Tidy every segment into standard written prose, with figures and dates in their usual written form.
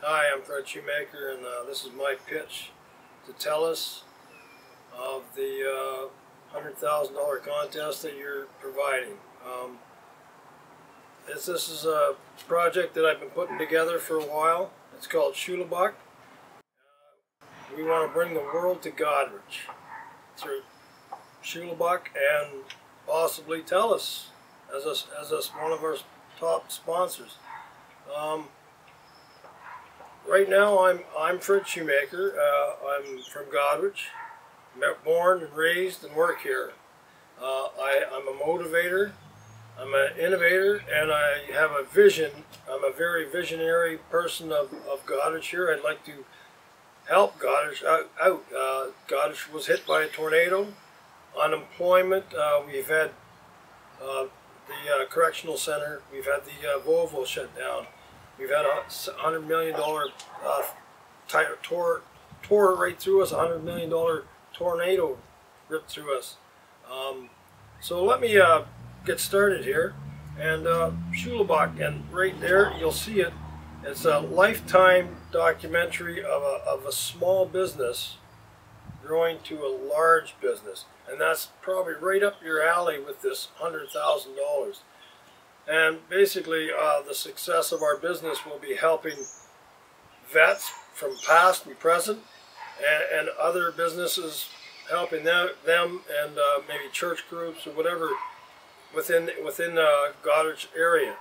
Hi, I'm Fred Shoemaker, and this is my pitch to Telus of the $100,000 contest that you're providing. This is a project that I've been putting together for a while. It's called SCHOE-LE-BUCK. We want to bring the world to Goderich through SCHOE-LE-BUCK and possibly Telus as one of our top sponsors. Right now, I'm Fred Shoemaker. I'm from Goderich, born and raised and work here. I'm a motivator, I'm an innovator, and I have a vision. I'm a very visionary person of Goderich here. I'd like to help Goderich out. Goderich was hit by a tornado, unemployment. We've had the correctional center. We've had the Volvo shut down. We've had a $100 million tore right through us. $100 million tornado ripped through us. So let me get started here. And SCHOE-LE-BUCK, and right there you'll see it. It's a lifetime documentary of a small business growing to a large business, and that's probably right up your alley with this $100,000. And basically, the success of our business will be helping vets from past and present, and other businesses helping them and maybe church groups or whatever within the Goderich area.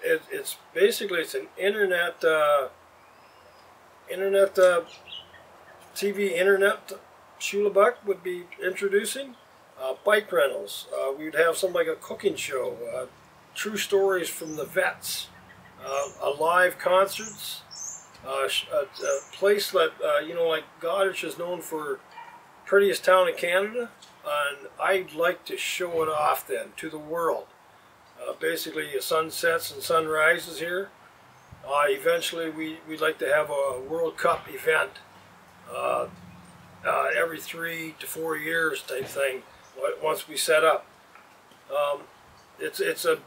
It's basically an internet SCHOE-LE-BUCK would be introducing bike rentals. We'd have something like a cooking show. True stories from the vets, live concerts, a place that, like Goderich is known for prettiest town in Canada, and I'd like to show it off then to the world. Basically, sunsets and sunrises here. Eventually, we'd like to have a World Cup event every 3 to 4 years type thing once we set up. It's a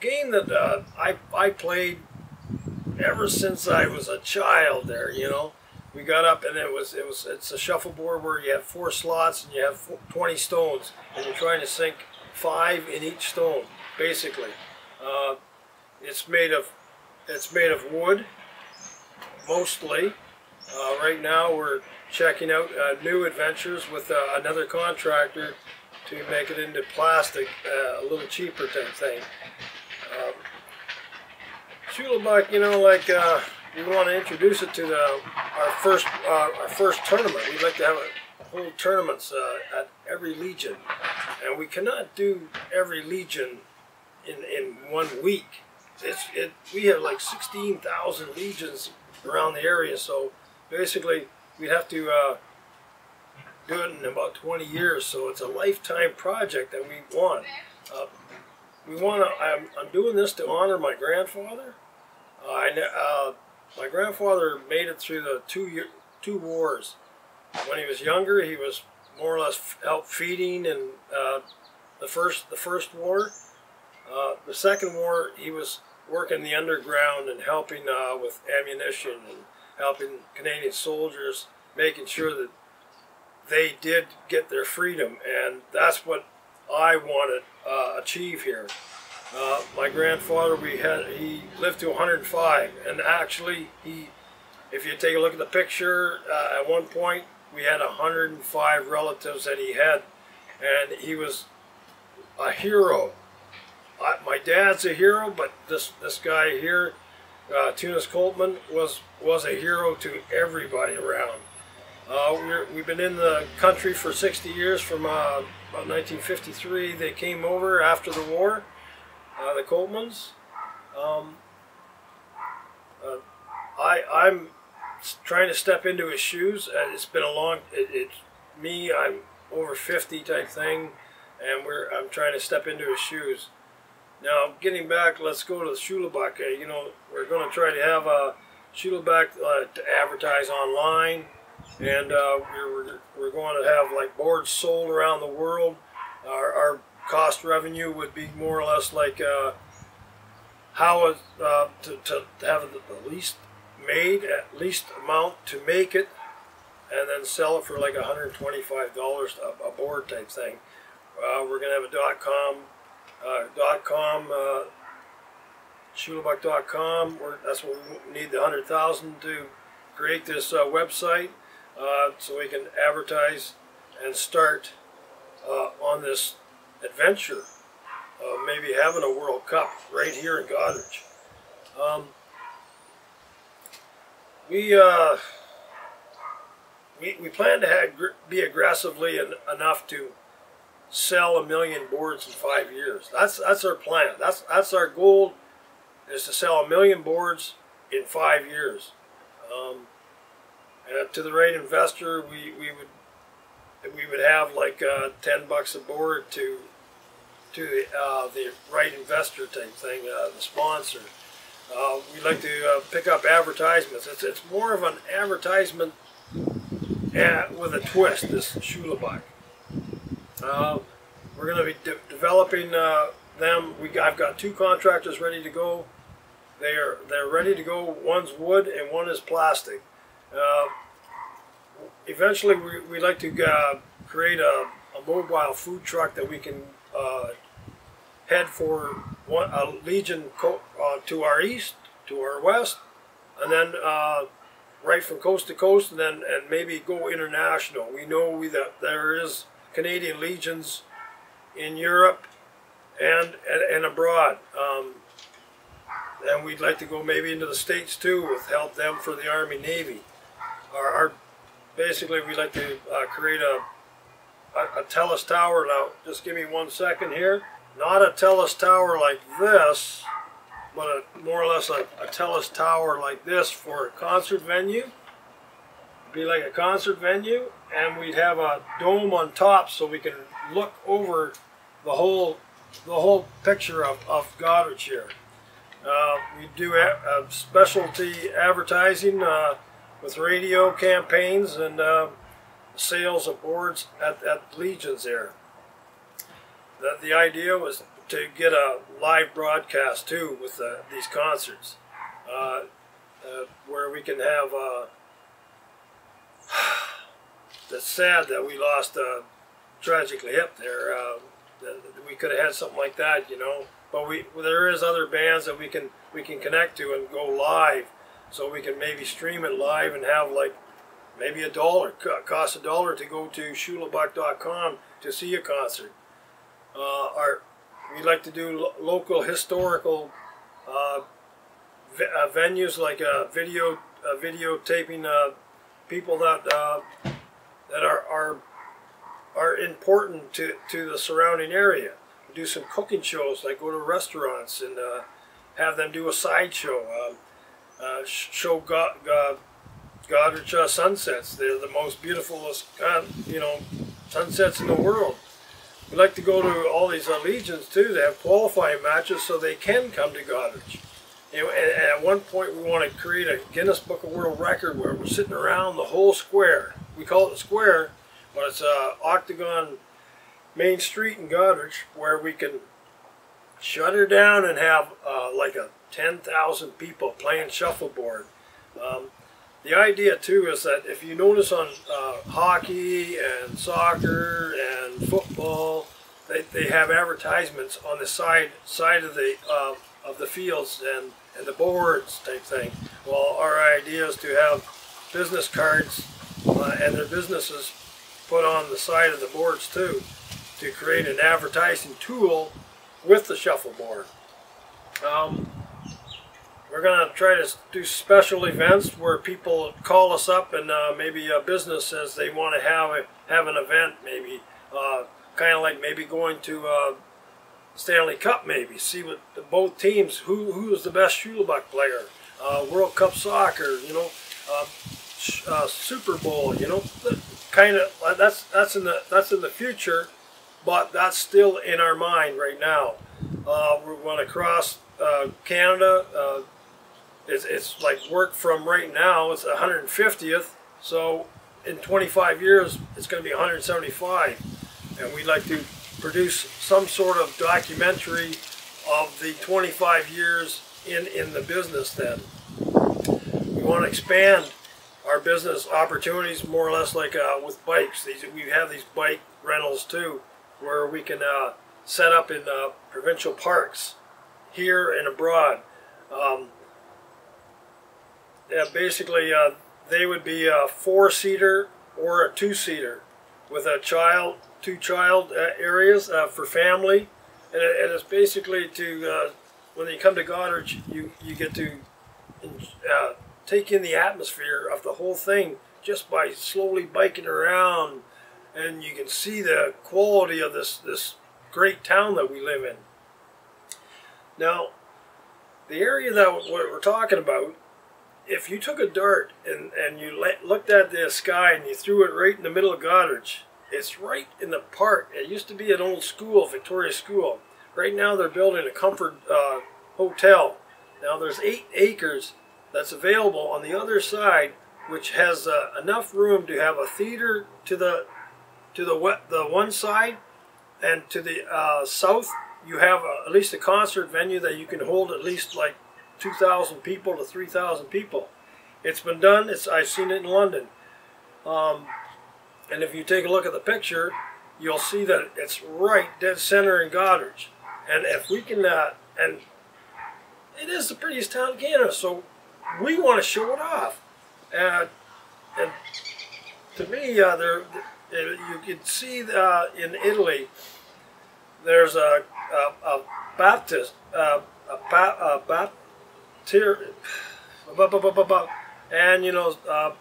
game that I played ever since I was a child there, We got up and it's a shuffleboard where you have 4 slots and you have 20 stones, and you're trying to sink 5 in each stone, basically. It's made of wood, mostly. Right now we're checking out new adventures with another contractor to make it into plastic, a little cheaper type thing. SCHOE-LE-BUCK, we want to introduce it to our first tournament. We'd like to have a whole tournaments at every legion, and we cannot do every legion in 1 week. We have like 16,000 legions around the area, so basically we'd have to do it in about 20 years. So it's a lifetime project that we want. I'm doing this to honor my grandfather. My grandfather made it through the two wars. When he was younger, he was more or less help feeding in the first war. The second war, he was working the underground and helping with ammunition and helping Canadian soldiers, making sure that they did get their freedom, and that's what I want to achieve here. My grandfather, he lived to 105, and actually, if you take a look at the picture, at one point we had 105 relatives that he had, and he was a hero. My dad's a hero, but this guy here, Tunis Coltman, was a hero to everybody around. We've been in the country for 60 years, from about 1953. They came over after the war, the Coltmans. I'm trying to step into his shoes. It's been a long, I'm over 50 type thing, and I'm trying to step into his shoes. Now, getting back, let's go to the SCHOE-LE-BUCK. We're going to try to have a SCHOE-LE-BUCK to advertise online, and we're going to have like boards sold around the world. Our cost revenue would be more or less like to have the least made at least amount to make it, and then sell it for like $125 a board type thing. We're going to have a .com, SCHOE-LE-BUCK.com. That's what we need, the 100,000 to create this website, so we can advertise and start on this adventure of maybe having a World Cup right here in Goderich. We plan to be aggressively enough to sell 1 million boards in 5 years. That's our plan. That's our goal, is to sell 1 million boards in 5 years. And to the right investor, we would have like $10 a board to the right investor type thing, the sponsor. We'd like to pick up advertisements. It's more of an advertisement with a twist, this SCHOE-LE-BUCK. We're going to be developing them. I've got 2 contractors ready to go. They're ready to go. One's wood and one is plastic. Eventually, we'd like to create a mobile food truck that we can head for a Legion to our east, to our west, and then right from coast to coast, and maybe go international. We know that there is Canadian Legions in Europe and abroad, and we'd like to go maybe into the States too, with help them for the Army Navy. Basically, we'd like to create a Telus tower. Now, just give me 1 second here. Not a Telus tower like this, but more or less a Telus tower like this for a concert venue. It'd be like a concert venue, and we'd have a dome on top so we can look over the whole picture of Goderich here. We do specialty advertising with radio campaigns and sales of boards at Legions there. The idea was to get a live broadcast too with these concerts, where we can have. It's sad that we lost tragically hip there. We could have had something like that, you know. But there is other bands that we can connect to and go live, so we can maybe stream it live and have like maybe $1, cost $1 to go to SCHOE-LE-BUCK.com to see a concert. We like to do local historical venues, like videotaping people that are important to the surrounding area. We do some cooking shows, like go to restaurants and have them do a sideshow, show Goderich sunsets. They're the most beautiful, sunsets in the world. We like to go to all these Legions too. They have qualifying matches so they can come to Goderich. And at one point we want to create a Guinness Book of World Record where we're sitting around the whole square. We call it the square, but it's a octagon main street in Goderich where we can shut her down and have like 10,000 people playing shuffleboard. The idea too is that if you notice on hockey and soccer and football, they have advertisements on the side of the fields and the boards type thing. Well, our idea is to have business cards and their businesses put on the side of the boards too, to create an advertising tool with the shuffleboard. We're going to try to do special events where people call us up, and maybe a business says they want to have an event, maybe kind of like maybe going to Stanley Cup, maybe see what both teams, who is the best SCHOE-LE-BUCK player, World Cup soccer, Super Bowl, kind of that's in the future, but that's still in our mind right now. We want to cross Canada. It's like work from right now, it's 150th, so in 25 years it's going to be 175, and we'd like to produce some sort of documentary of the 25 years in the business then. We want to expand our business opportunities more or less like with bikes. We have these bike rentals too, where we can set up in provincial parks here and abroad. Yeah, basically, they would be a 4-seater or a 2-seater with a child, 2 child areas for family, and it's basically to when you come to Goddard, you get to take in the atmosphere of the whole thing just by slowly biking around, and you can see the quality of this great town that we live in. Now, the area that we're talking about, if you took a dart and you looked at the sky and you threw it right in the middle of Goddard, it's right in the park. It used to be an old school, Victoria School. Right now they're building a comfort hotel. Now there's 8 acres that's available on the other side, which has enough room to have a theater to the one side, and to the south you have at least a concert venue that you can hold at least like 2,000 people to 3,000 people. It's been done. I've seen it in London. And if you take a look at the picture, you'll see that it's right dead center in Goddard. And if we can, and it is the prettiest town in Canada, so we want to show it off. And to me, you can see in Italy, there's a Baptist, and you know, a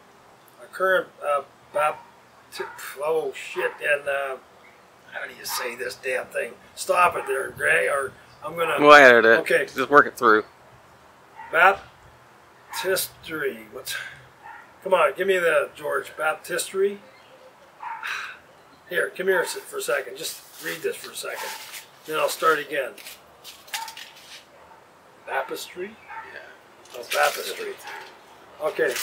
current oh shit, and how do you say this damn thing? Stop it there, Gray, or I'm gonna. We'll edit it. Okay, just work it through. Baptistry. What's? Come on, give me the George. Baptistry. Here, come here for a second. Just read this for a second. Then I'll start again. Baptistry? Yeah. Oh, Baptistry. Okay.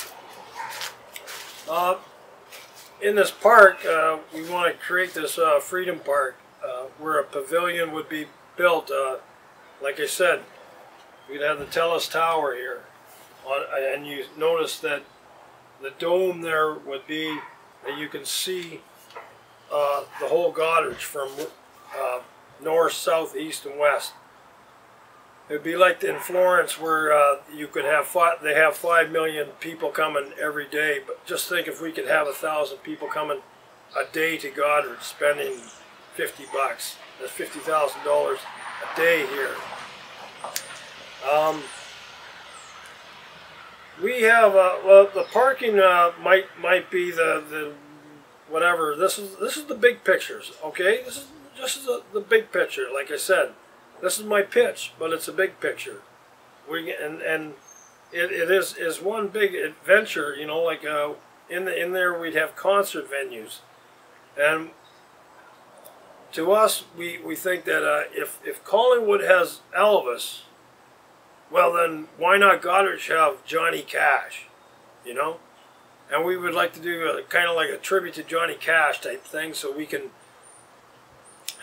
In this park, we want to create this Freedom Park where a pavilion would be built. Like I said, we'd have the Telus Tower here. And you notice that the dome there would be that you can see the whole Goddard from north, south, east, and west. It would be like in Florence, where you could have they have 5 million people coming every day. But just think if we could have 1,000 people coming a day to Goddard, spending $50. That's $50,000 a day here. We have well, the parking might be the whatever. This is the big pictures. Okay, this is the big picture. Like I said, this is my pitch, but it's a big picture. And it is one big adventure. You know, like in there we'd have concert venues, and to us we think that if Collingwood has Elvis, well then why not Goddard have Johnny Cash, you know? And we would like to do kind of like a tribute to Johnny Cash type thing, so we can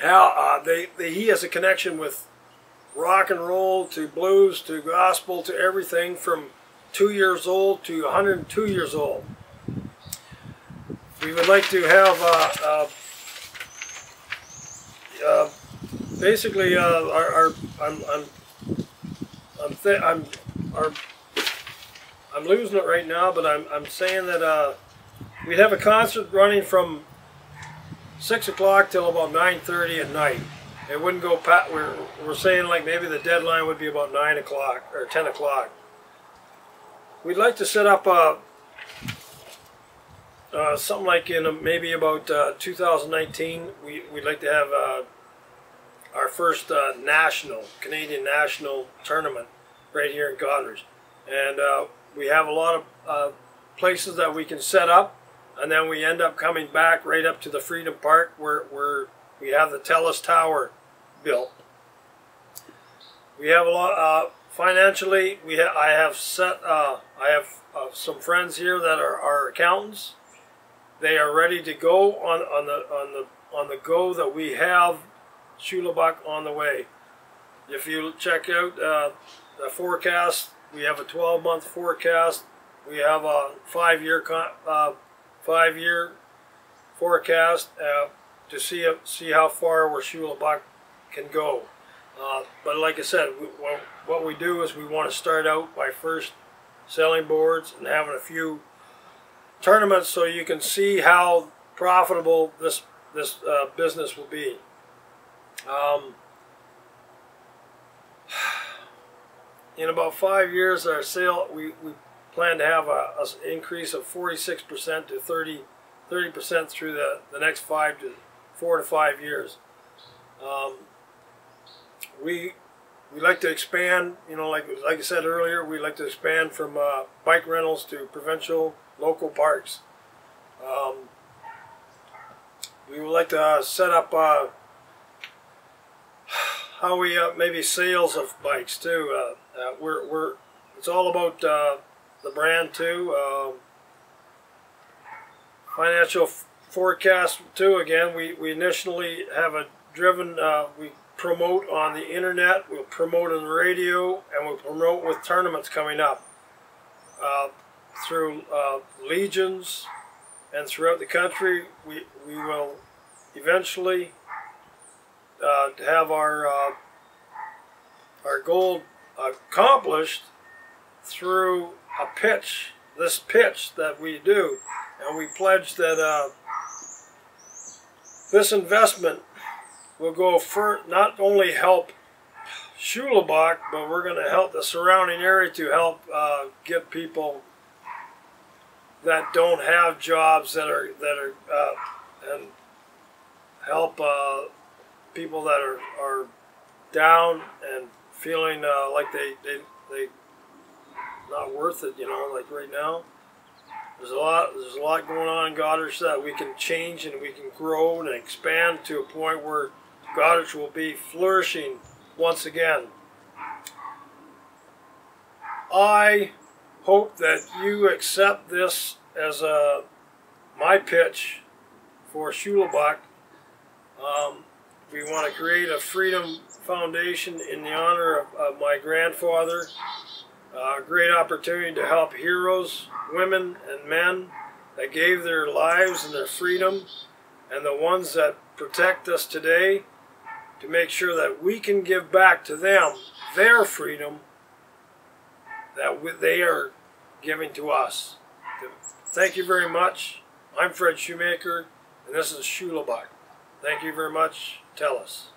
have he has a connection with rock and roll to blues to gospel to everything from 2 years old to 102 years old. We would like to have basically I'm losing it right now, but I'm saying that we'd have a concert running from 6 o'clock till about 9:30 at night. It wouldn't go past. We're saying like maybe the deadline would be about 9 o'clock or 10 o'clock. We'd like to set up something like in maybe about 2019. We'd like to have our first Canadian national tournament right here in Goddard, and we have a lot of places that we can set up, and then we end up coming back right up to the Freedom Park where we have the Telus Tower built. We have a lot financially. I have some friends here that are accountants. They are ready to go on the go that we have SCHOE-LE-BUCK on the way. If you check out the forecast, we have a 12-month forecast We have a 5-year forecast to see how far where SCHOE-LE-BUCK can go. But like I said, what we do is we want to start out by first selling boards and having a few tournaments so you can see how profitable this business will be. In about 5 years, our sale, we plan to have an increase of 46% to 30% through the next 4 to 5 years. We like to expand, you know, like I said earlier, we like to expand from bike rentals to provincial, local parks. We would like to set up how we maybe sales of bikes too. It's all about the brand too. Financial forecast too. Again, we initially have a driven. We promote on the internet. We'll promote on the radio, and we'll promote with tournaments coming up through legions and throughout the country. We will eventually have our goal accomplished through a pitch, this pitch that we do, and we pledge that this investment will go for not only help SCHOE-LE-BUCK, but we're going to help the surrounding area to help get people that don't have jobs that are and help people that are down and feeling like they not worth it, you know, like right now. There's a lot going on in Goderich that we can change and we can grow and expand to a point where Goderich will be flourishing once again. I hope that you accept this as my pitch for SCHOE-LE-BUCK. We want to create a freedom foundation in the honor of my grandfather. A great opportunity to help heroes, women and men that gave their lives and their freedom, and the ones that protect us today, to make sure that we can give back to them their freedom that they are giving to us. Thank you very much. I'm Fred Shoemaker, and this is SCHOE-LE-BUCK. Thank you very much. Telus.